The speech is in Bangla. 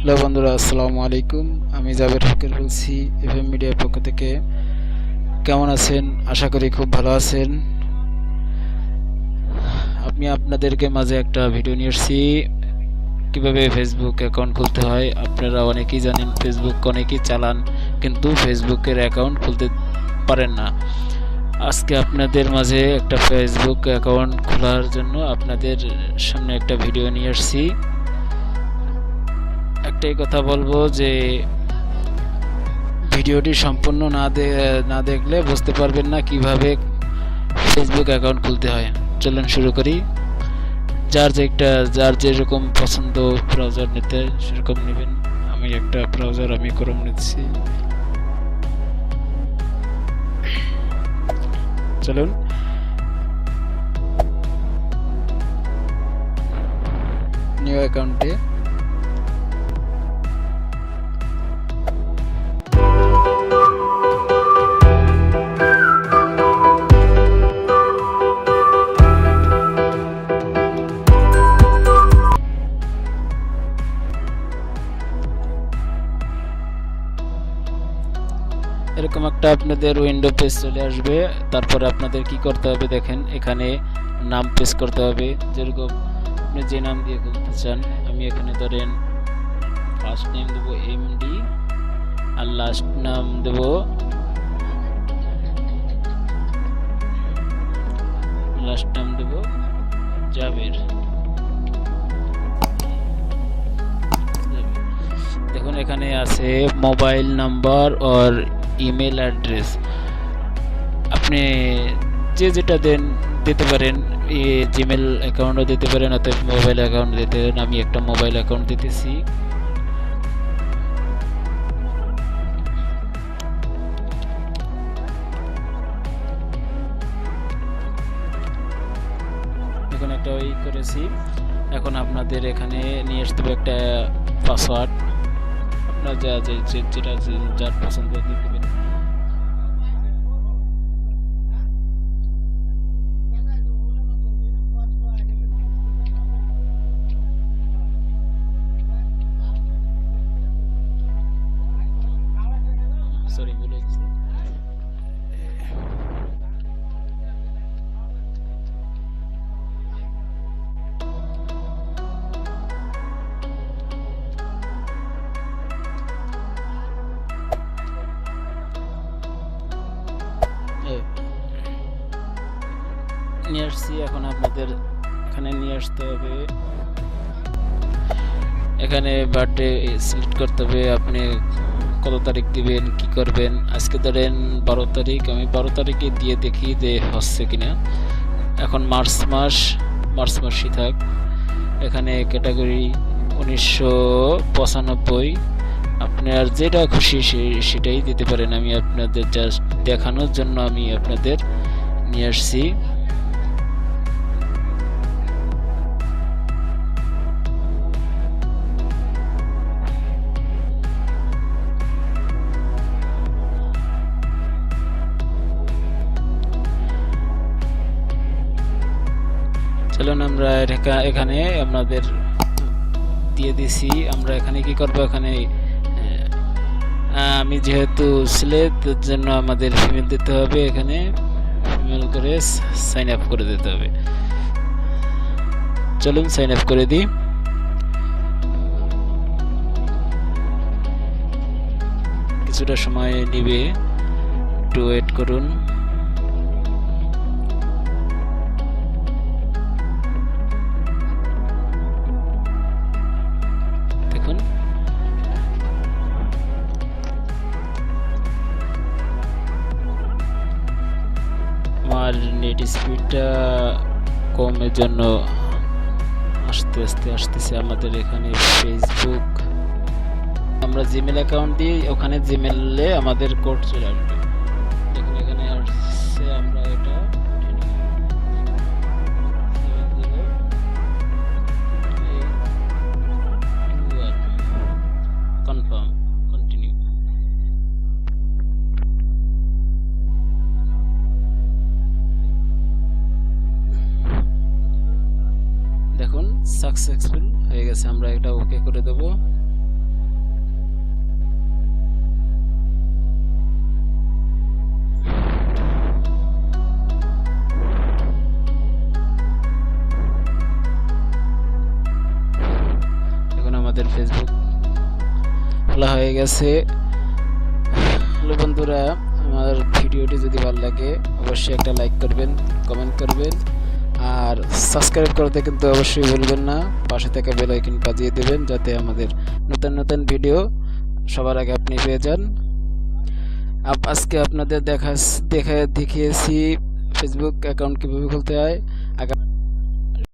হ্যালো বন্ধুরা, আসসালামু আলাইকুম। আমি জাবের হকের বলছি এফএম মিডিয়ার পক্ষ থেকে। কেমন আছেন? আশা করি খুব ভালো আছেন। আমি আপনাদেরকে মাঝে একটা ভিডিও নিয়ে এসেছি, কীভাবে ফেসবুক অ্যাকাউন্ট খুলতে হয়। আপনারা অনেকেই জানেন, ফেসবুক অনেকেই চালান, কিন্তু ফেসবুকের অ্যাকাউন্ট খুলতে পারেন না। আজকে আপনাদের মাঝে একটা ফেসবুক অ্যাকাউন্ট খোলার জন্য আপনাদের সামনে একটা ভিডিও নিয়ে এসেছি। একটাই কথা বলবো যে ভিডিওটি সম্পূর্ণ না দেখলে বুঝতে পারবেন না কিভাবে ফেসবুক অ্যাকাউন্ট খুলতে হয়। চলুন শুরু করি। যার যেরকম পছন্দ ব্রাউজার নিতে সেরকম নেবেন। আমি একটা ব্রাউজার ক্রোম নিচ্ছি। চলুন নিউ অ্যাকাউন্টে এরকম একটা আপনাদের উইন্ডো পেজ চলে আসবে। তারপরে আপনাদের কি করতে হবে দেখেন, এখানে নাম পেস্ট করতে হবে। যেরকম আপনি যে নাম দিয়ে খুলতে চান, আমি এখানে ধরেন ফার্স্ট নেম দেবো এমডি আর লাস্ট নাম দেবো জাবের। দেখুন এখানে আছে মোবাইল নাম্বার আর ইমেল অ্যাড্রেস। আপনি যেটা দিতে পারেন, জিমেল অ্যাকাউন্টও দিতে পারেন অথবা মোবাইল অ্যাকাউন্ট দিতে পারেন। আমি একটা মোবাইল অ্যাকাউন্ট দিতেছি। এখন একটা করেছি। এখন আপনাদের এখানে নিয়ে আসতে হবে একটা পাসওয়ার্ড। আপনার যেটা যার পছন্দ দিয়ে দেবেন। সরি বলে দিচ্ছি। নিয়ে আসছি। এখন আপনাদের এখানে নিয়ে আসতে হবে, এখানে বার্থডে সিলেক্ট করতে হবে। আপনি কত তারিখ দিবেন, কি করবেন। আজকে ধরেন 12 তারিখ, আমি 12 তারিখে দিয়ে দেখি যে হচ্ছে কিনা। এখন মার্চ মাসই থাক। এখানে ক্যাটাগরি 1995। আপনার যেটা খুশি সেটাই দিতে পারেন। আমি আপনাদের জাস্ট দেখানোর জন্য আমি আপনাদের নিয়ে আসছি। চলুন আমরা এখানে আপনাদের দিয়ে দিছি। আমরা এখানে কি করব, এখানে আমি যেহেতু ছেলে, তার জন্য আমাদের ফিমেল দিতে হবে। এখানে ফিমেল করে সাইন আপ করে দিতে হবে। চলুন সাইন আপ করে দিই। কিছুটা সময় নিবে, একটু ওয়েট করুন। দেখুন আমার নেট স্পিডটা কমের জন্য আস্তে আস্তে আসতেছে। আমাদের এখানে ফেসবুক, আমরা জিমেল অ্যাকাউন্ট দিই, ওখানে জিমেলে আমাদের কোড চলে আসবে। দেখুন এখানে আসছে, আমরা এটা কনফার্ম কন্টিনিউ। দেখুন সাকসেসফুল হয়ে গেছে। আমরা এটা ওকে করে দেব। খোলা হয়ে গেছে। হ্যালো বন্ধুরা, আমার ভিডিওটি যদি ভালো লাগে অবশ্যই একটা লাইক করবেন, কমেন্ট করবেন, আর সাবস্ক্রাইব করতে কিন্তু অবশ্যই ভুলবেন না। পাশে থাকা বেল আইকন বাজিয়ে দেবেন যাতে আমাদের নতুন নতুন ভিডিও সবার আগে আপনি পেয়ে যান। আজকে আপনাদের দেখিয়েছি ফেসবুক অ্যাকাউন্ট কীভাবে খুলতে হয়।